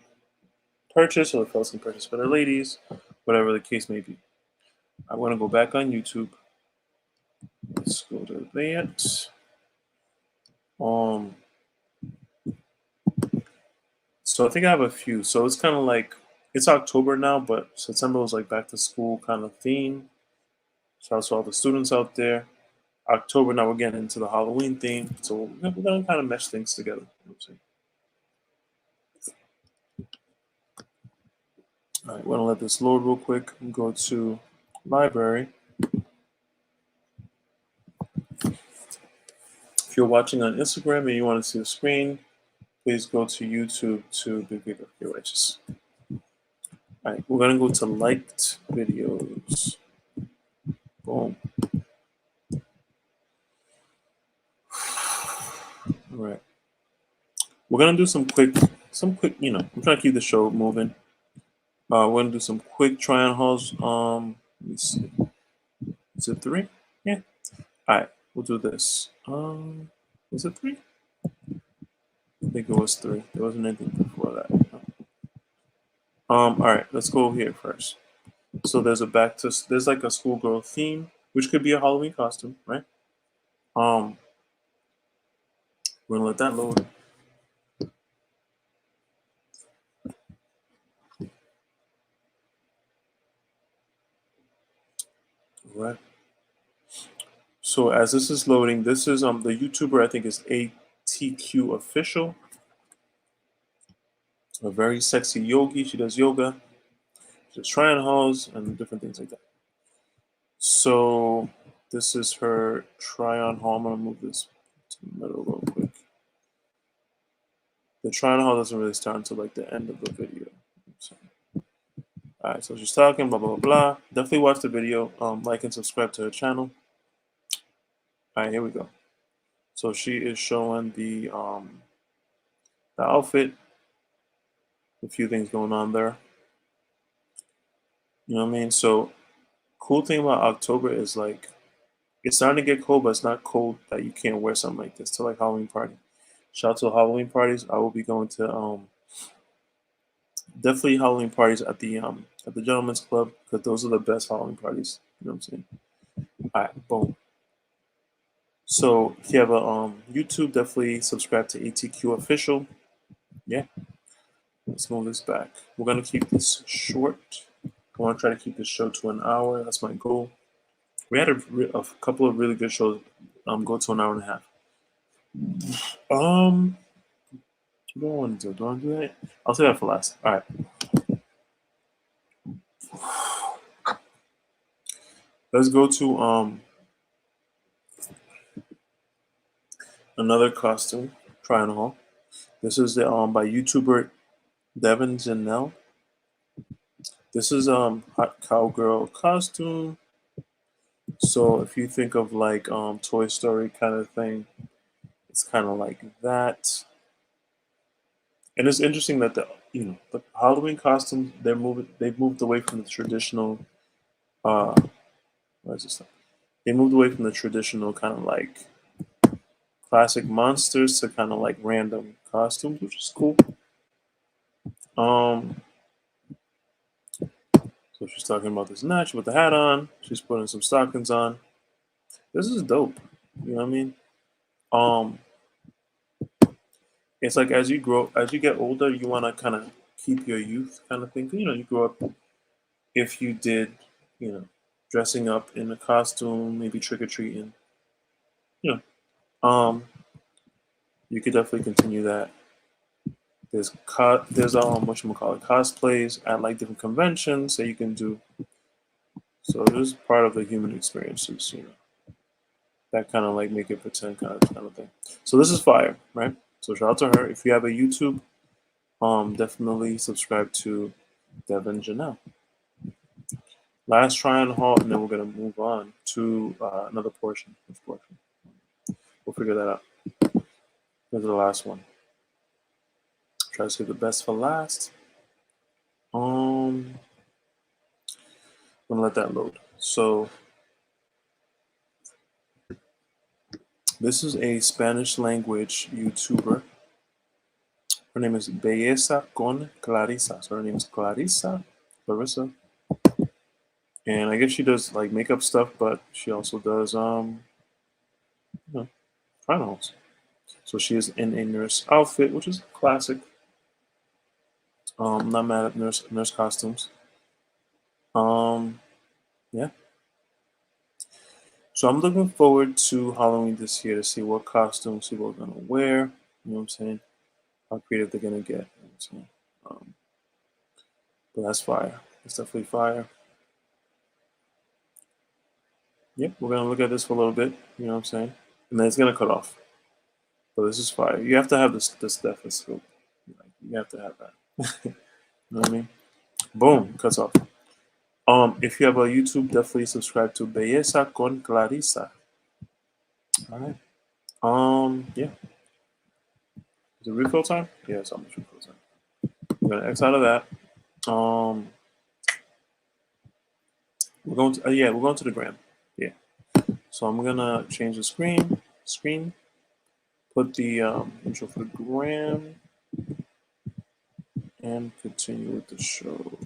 A: purchase, or the fellas can purchase for their ladies, whatever the case may be. I want to go back on YouTube. Let's go to that. So I think I have a few. So it's kind of like, it's October now, but September was like back to school kind of theme. Shout out to all the students out there. October, now we're getting into the Halloween theme. So we're going to kind of mesh things together. All right, we're going to let this load real quick and go to library. If you're watching on Instagram and you want to see the screen, please go to YouTube to Big Vape FK Righteous. All right, we're going to go to liked videos. Boom. All right. We're going to do some quick, I'm trying to keep the show moving. We're going to do some quick try-on hauls. Let me see. Is it 3? Yeah. All right, we'll do this. Was it 3? I think it was 3. There wasn't anything before that. All right, let's go here first. So there's there's like a schoolgirl theme, which could be a Halloween costume, right? We're gonna let that load. All right. So as this is loading, this is the YouTuber, I think is ATQ Official. A very sexy yogi. She does yoga. She does try-on hauls and different things like that. So this is her try-on haul. I'm gonna move this to the middle real quick. The try-on haul doesn't really start until like the end of the video. So, all right, so she's talking, blah, blah, blah. Definitely watch the video. Like and subscribe to her channel. All right, here we go. So she is showing the outfit. A few things going on there. You know what I mean? So cool thing about October is like, it's starting to get cold, but it's not cold that you can't wear something like this to like Halloween party. Shout out to Halloween parties. I will be going to definitely Halloween parties at the Gentleman's Club, because those are the best Halloween parties. You know what I'm saying? All right, boom. So if you have a YouTube, definitely subscribe to ATQ Official. Yeah. Let's move this back. We're gonna keep this short. I want to try to keep this show to an hour. That's my goal. We had a couple of really good shows go to an hour and a half. What do I want to do? Do I want to do that? I'll say that for last. All right. Let's go to another costume try-on haul. This is the by YouTuber Devin Janelle. This is hot cowgirl costume. So if you think of like Toy Story kind of thing, it's kind of like that. And it's interesting that the Halloween costumes, they've moved away from the traditional what is this? They moved away from the traditional kind of like classic monsters to kind of like random costumes, which is cool. So she's talking about this night. She put the hat on. She's putting some stockings on. This is dope. You know what I mean? It's like as you get older, you want to kind of keep your youth kind of thing. You grow up. If you did, dressing up in a costume, maybe trick or treating. You could definitely continue that. There's cosplays at like different conventions that you can do. So it is part of the human experiences, that kind of like make it pretend kind of thing. So this is fire, right? So shout out to her. If you have a YouTube, definitely subscribe to Devin Janelle. Last try and halt, and then we're gonna move on to another portion. Which portion? We'll figure that out. Here's the last one. Try to save the best for last. I'm gonna let that load. So this is a Spanish language YouTuber. Her name is Belleza con Clarissa. So her name is Clarissa. And I guess she does like makeup stuff, but she also does finals. So she is in a nurse outfit, which is classic. Not mad at nurse costumes. Yeah. So I'm looking forward to Halloween this year to see what costumes people are gonna wear. You know what I'm saying? How creative they're gonna get. You know what I'm saying? But that's fire. It's definitely fire. Yep, we're gonna look at this for a little bit. You know what I'm saying? And then it's gonna cut off. But this is fire. You have to have this stethoscope. You have to have that. You know what I mean? Boom, cuts off. If you have a YouTube, definitely subscribe to Belleza con Clarissa. All right. Yeah. Is it refill time? Yeah, it's almost refill time. We're gonna X out of that. We're going to we're going to the gram. Yeah. So I'm gonna change the screen, put the intro for the gram, and continue with the show.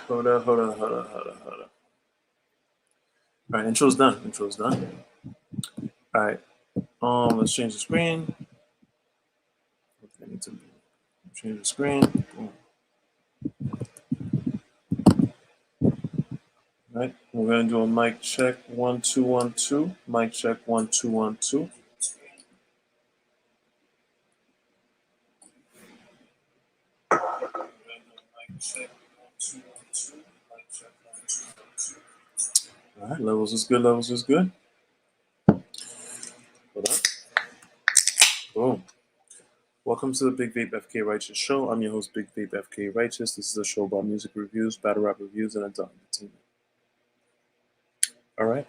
A: Hold on. All right, intro's done. All right. Let's change the screen. I need to change the screen. Boom. All right, we're gonna do a mic check 1 2 1 2. Mic check 1 2 1 2. All right, levels is good. Hold on. Boom. Welcome to the Big Vape FK Righteous Show. I'm your host, Big Vape FK Righteous. This is a show about music reviews, battle rap reviews, and adult entertainment. All right.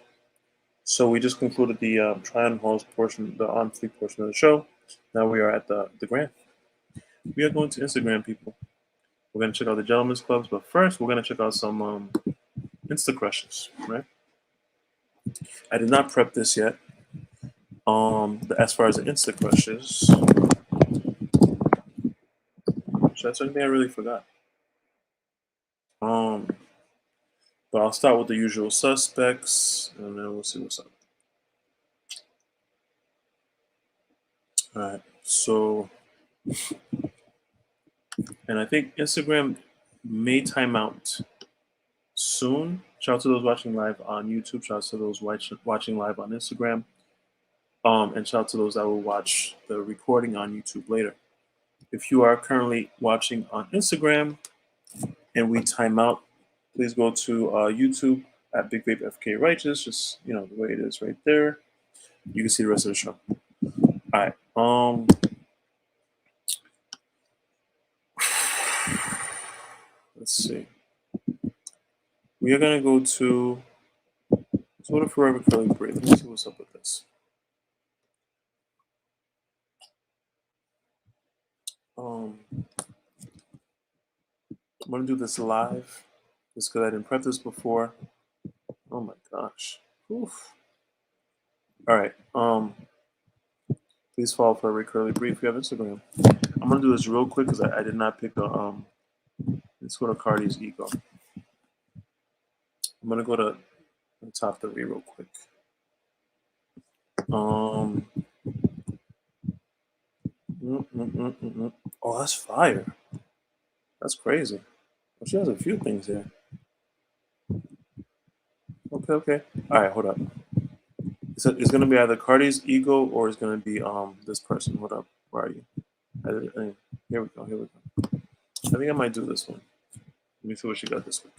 A: So we just concluded the try and halls portion, the on fleek portion of the show. Now we are at the gram. We are going to Instagram, people. We're gonna check out the gentlemen's clubs, but first we're gonna check out some Insta crushes, right? I did not prep this yet. As far as the Insta crushes, that's something I really forgot. But I'll start with the usual suspects, and then we'll see what's up. All right. So, and I think Instagram may time out soon. Shout out to those watching live on YouTube. Shout out to those watching live on Instagram. And shout out to those that will watch the recording on YouTube later. If you are currently watching on Instagram and we time out, please go to YouTube at bigvapefkawriteous. Righteous. Just the way it is right there. You can see the rest of the show. All right. Let's see. We are gonna go to sort of forever curly braid. Let me see what's up with this. I'm gonna do this live, just because I didn't prep this before. Oh my gosh. Oof. All right. Please follow Forever Curly Braid if you have Instagram. I'm gonna do this real quick because I did not pick a let's go to Cardi's ego. I'm gonna go to the top 3 real quick. Oh, that's fire. That's crazy. Well, she has a few things here. Okay. All right, hold up. It's gonna be either Cardi's ego or it's gonna be this person. Hold up. Where are you? Here we go. I think I might do this one. Let me see what she got this week.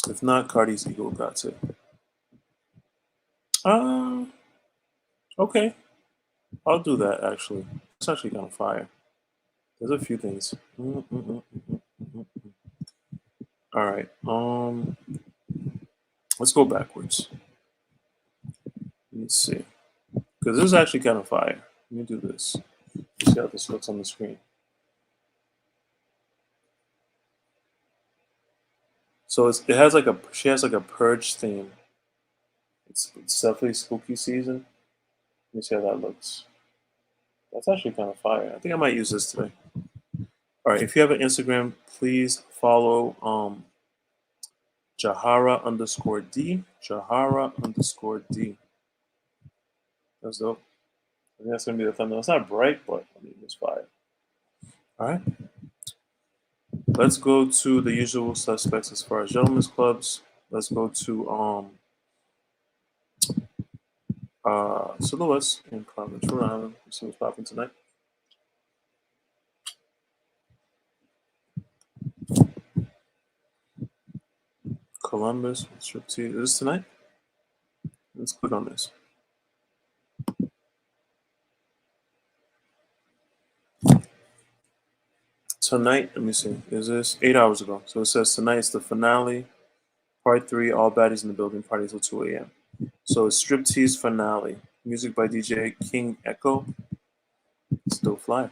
A: If not, Cardi's ego got it. Okay. I'll do that actually. It's actually kind of fire. There's a few things. All right. Let's go backwards. Let me see. Because this is actually kind of fire. Let me do this. See how this looks on the screen. So she has like a purge theme. It's definitely spooky season. Let me see how that looks. That's actually kind of fire. I think I might use this today. All right, if you have an Instagram, please follow Jahara_D. Jahara_D. That's dope. I think that's gonna be the thumbnail. It's not bright, but I mean it's fire. All right. Let's go to the usual suspects as far as gentlemen's clubs. Let's go to Silhouettes in Columbus, Rhode Island. Let's see what's popping tonight. Columbus, striptease. Is this tonight? Let's click on this. Tonight, let me see. Is this 8 hours ago? So it says tonight's the finale, part 3. All baddies in the building. Party till 2 a.m. So it's striptease finale. Music by DJ King Echo. Still fly.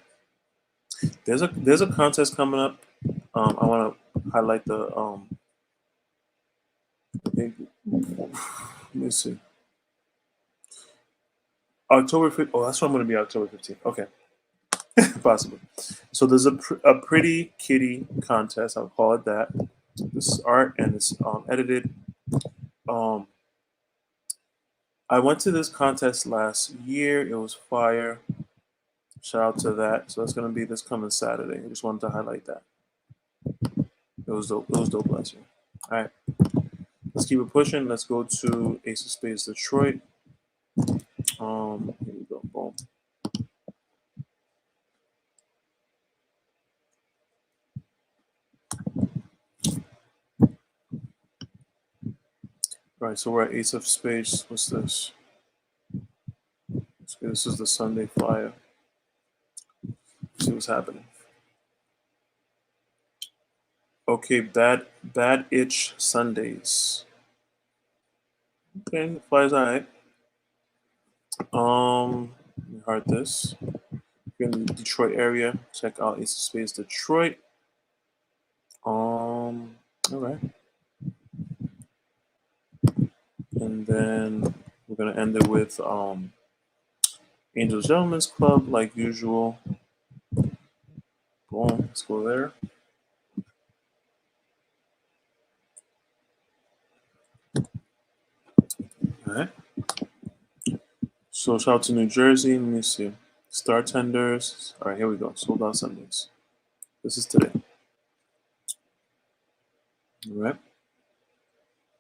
A: There's a contest coming up. I want to highlight the let me see. October 5th. Oh, that's what I'm going to be October 15th. Okay. Possibly. So there's a pretty kitty contest. I'll call it that. This is art and it's edited. I went to this contest last year. It was fire. Shout out to that. So that's going to be this coming Saturday. I just wanted to highlight that. It was dope. It was dope last year. All right. Let's keep it pushing. Let's go to Ace of Spades Detroit. Here we go. Boom. All right, so we're at Ace of Spades. What's this? Okay, this is the Sunday flyer. Let's see what's happening. Okay, bad itch Sundays. Okay, flyer's alright. Heart this. If you're in the Detroit area, check out Ace of Spades Detroit. Alright. And then we're gonna end it with Angels Gentlemen's Club, like usual. Boom, let's go there. Alright. So shout out to New Jersey. Let me see. Star Tenders. Alright, here we go. Sold Out Sundays. This is today. Alright.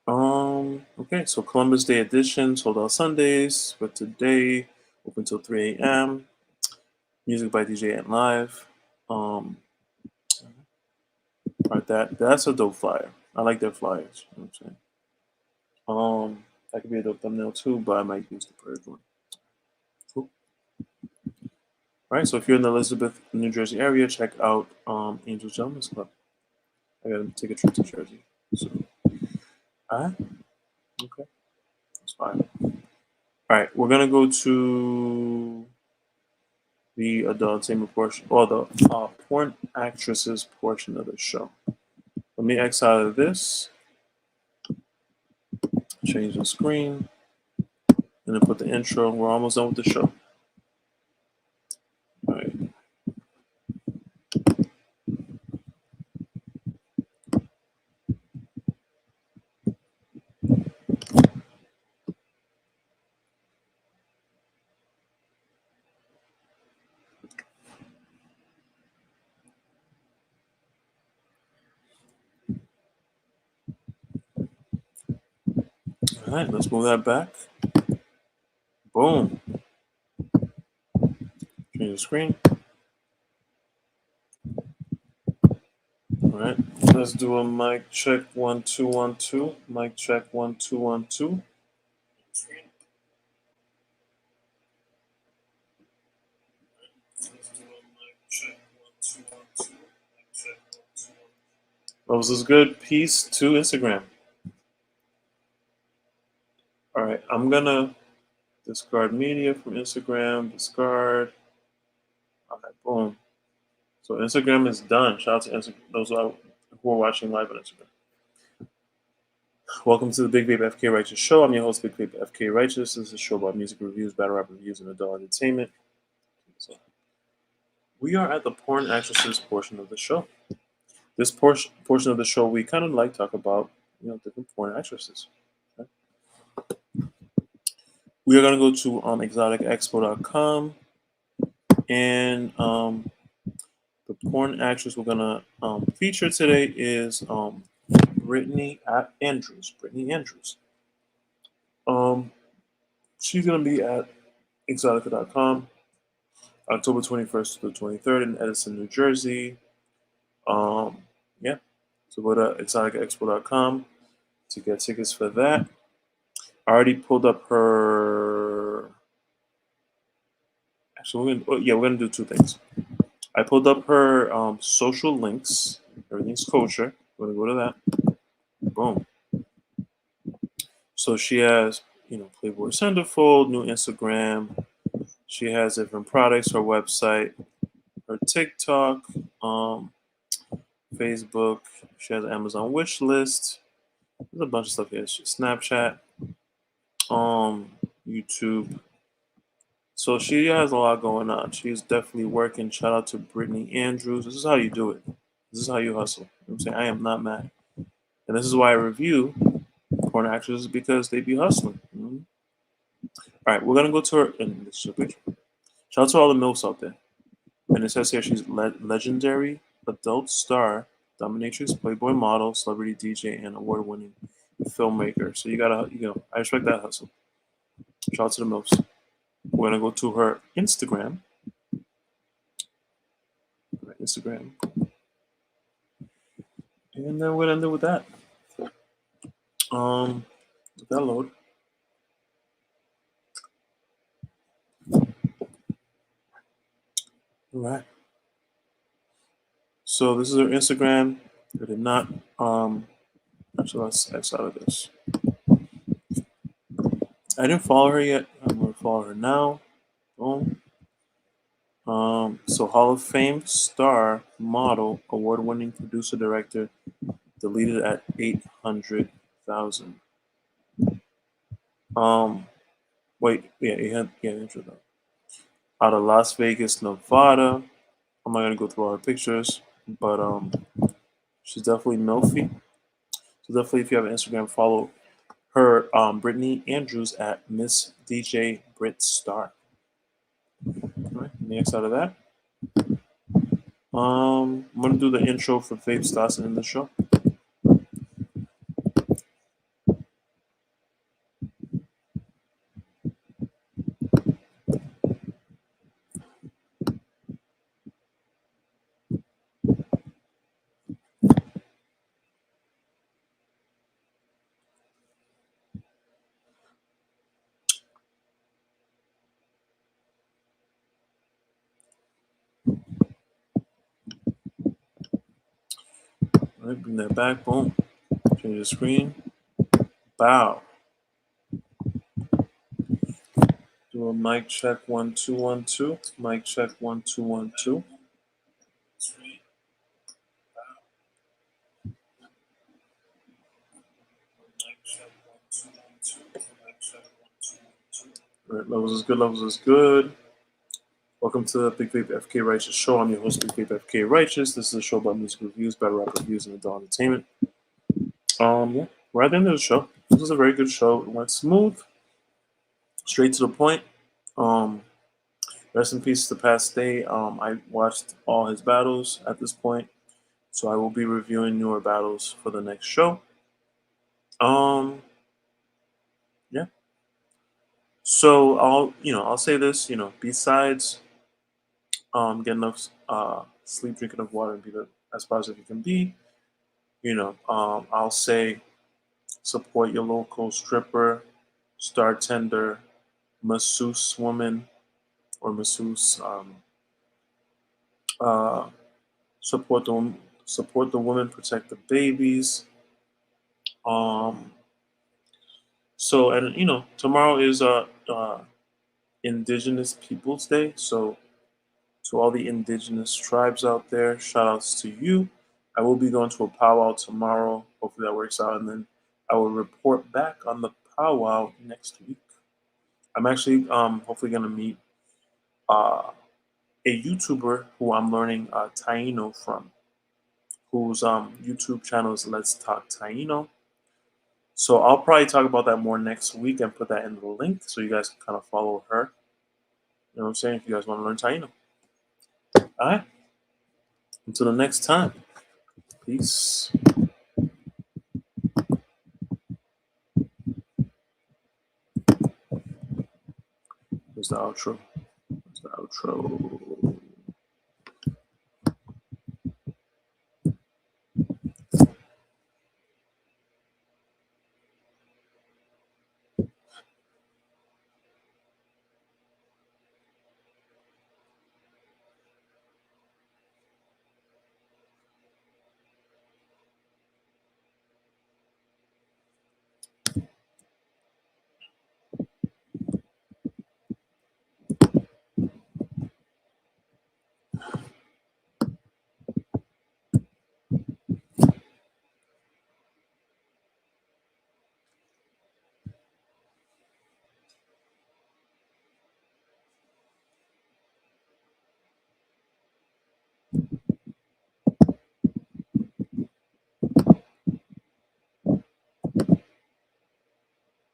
A: Okay, so Columbus Day edition, Sold Out Sundays, but today, open till 3 a.m. Music by DJ and Live. Alright, that's a dope flyer. I like their flyers. You know what I'm saying? That could be a dope thumbnail too, but I might use the purge one. Cool. Alright, so if you're in the Elizabeth, New Jersey area, check out Angels Gentlemen's Club. I gotta take a trip to Jersey. So, alright. Okay. That's fine. Alright, we're gonna go to the adult entertainment portion, or the porn actresses portion of the show. Let me X out of this, change the screen, and then put the intro. We're almost done with the show. All right. All right, let's move that back. Boom. Change the screen. All right, let's do a mic check 1 2 1 2. Mic check 1 2 1 2. Levels is good. Peace to Instagram. All right, I'm gonna discard media from Instagram. Discard. All right, boom. So Instagram is done. Shout out to Instagram, those who are watching live on Instagram. Welcome to the Big Vape FK Righteous Show. I'm your host, Big Vape FK Righteous. This is a show about music reviews, battle rap reviews, and adult entertainment. So we are at the porn actresses portion of the show. This portion of the show, we kind of like talk about different porn actresses. Okay? We are going to go to exoticexpo.com, and the porn actress we're going to feature today is Brittany Andrews. Brittany Andrews. She's going to be at exotica.com October 21st to the 23rd in Edison, New Jersey. Yeah. So go to exoticexpo.com to get tickets for that. I already pulled up her. Actually, we're gonna do two things. I pulled up her social links. Everything's kosher. We're gonna go to that. Boom. So she has, Playboy Centerfold, new Instagram. She has different products. Her website, her TikTok, Facebook. She has an Amazon wish list. There's a bunch of stuff here. Snapchat, YouTube. So she has a lot going on. She's definitely working. Shout out to Brittany Andrews. This is how you do it. This is how you hustle. You know what I'm saying? I am not mad. And this is why I review porn actresses, because they be hustling. Mm-hmm. All right, we're going to go to her. And this is a picture. Shout out to all the MILFs out there. And it says here she's legendary adult star, dominatrix, Playboy model, celebrity DJ, and award-winning filmmaker. So you gotta, I respect that hustle. Shout out to the MILFs. We're gonna go to her Instagram. And then we're gonna end it with that. Let that load. All right. So this is her Instagram. I did not. Actually, let's X out of this. I didn't follow her yet. I'm gonna follow her now. Boom. So Hall of Fame star, model, award-winning producer, director, deleted at 800,000. Wait, yeah, 800,000. Out of Las Vegas, Nevada. I'm not gonna go through all her pictures, but she's definitely milfy. So definitely, if you have an Instagram, follow her, Brittany Andrews at Miss DJ Brit Star. All right, next out of that. I'm gonna do the intro for Vape Stars in the show. All right, bring that back. Boom. Change the screen. Bow. Do a mic check 1 2 1 2. Mic check 1 2 1 2. All right, levels is good. Levels is good. Welcome to the Big Vape FK Righteous Show. I'm your host, Big Vape FK Righteous. This is a show about music reviews, battle rap reviews, and adult entertainment. Yeah, we're at the end of the show. This was a very good show. It went smooth, straight to the point. Rest in peace to Past Day. I watched all his battles at this point, so I will be reviewing newer battles for the next show. So I'll say this, besides get enough sleep, drink enough water, and be as positive you can be. I'll say support your local stripper, star tender, masseuse woman, or masseuse. Uh, support the women, protect the babies. Um, so and tomorrow is Indigenous Peoples Day. So to all the indigenous tribes out there, shout outs to you. I will be going to a powwow tomorrow. Hopefully that works out. And then I will report back on the powwow next week. I'm actually hopefully going to meet uh, a YouTuber who I'm learning Taino from, whose YouTube channel is Let's Talk Taino. So I'll probably talk about that more next week and put that in the link so you guys can kind of follow her. You know what I'm saying? If you guys want to learn Taino. All right. Until the next time. Peace. Here's the outro. Here's the outro.